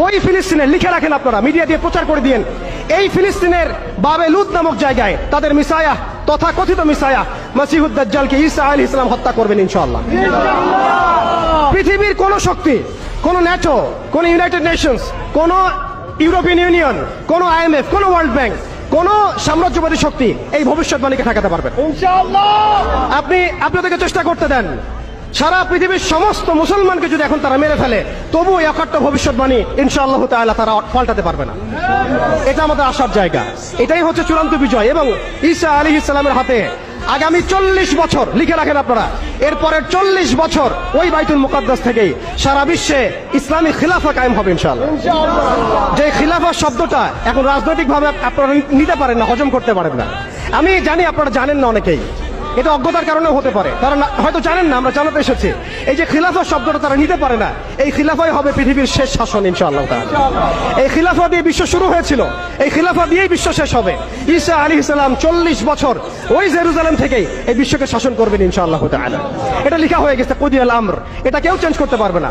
ওই ফিলিস্তিনের লিখে রাখেন আপনারা, মিডিয়া দিয়ে প্রচার করে দিয়েন, এই ফিলিস্তিনের বাবে লুদ নামক জায়গায় তাদের মিসায়া তথা কথিত মিসায়া মসিহুদ দাজ্জালকে ঈসা আলাইহিস সালাম হত্যা করবেন ইনশাআল্লাহ। পৃথিবীর কোন শক্তি, কোন ন্যাটো, কোন ইউনাইটেড নেশনস, কোন ইউরোপিয়ান ইউনিয়ন, কোন IMF, কোন ওয়ার্ল্ড ব্যাংক, কোন সাম্রাজ্যবাদী শক্তি এই ভবিষ্যৎবাণীকে ঠেকাতে পারবে না ইনশাআল্লাহ। আপনি আপনাদেরকে চেষ্টা করতে দেন, সারা পৃথিবীর সমস্ত মুসলমানকে যদি এখন তারা মেরে ফেলে, তবু এই অকাট্য ভবিষ্যৎবাণী ইনশাআল্লাহ তাআলা তারা পাল্টাতে পারবে না। এটা আমাদের আশার জায়গা, এটাই হচ্ছে চূড়ান্ত বিজয়। এবং ঈসা আলাইহিস সালামের হাতে আগামী 40 বছর লিখে রাখেন আপনারা, এরপরের 40 বছর ওই বাইতুল মুকাদ্দাস থেকেই সারা বিশ্বে ইসলামী খিলাফা কায়েম হবে ইনশাআল্লাহ। যে খিলাফা শব্দটা এখন রাজনৈতিকভাবে আপনারা নিতে পারেন না, হজম করতে পারেন না। আমি জানি আপনারা জানেন না, অনেকেই এটা অজ্ঞতার কারণে হতে পারে, তারা হয়তো জানেন না, আমরা জানাতে এসেছি। এই যে খিলাফা শব্দটা তারা নিতে পারে না, এই খিলাফাই হবে পৃথিবীর শেষ শাসন ইনশাআল্লাহ তাআলা। এই খিলাফা দিয়ে বিশ্ব শুরু হয়েছিল, এই খিলাফা দিয়েই বিশ্ব শেষ হবে। ঈসা আলাইহিস সালাম 40 বছর ওই জেরুজালেম থেকেই এই বিশ্বকে শাসন করবেন ইনশাআল্লাহ তাআলা। এটা লেখা হয়ে গেছে কুদিয়াল আমর, এটা কেউ চেঞ্জ করতে পারবে না।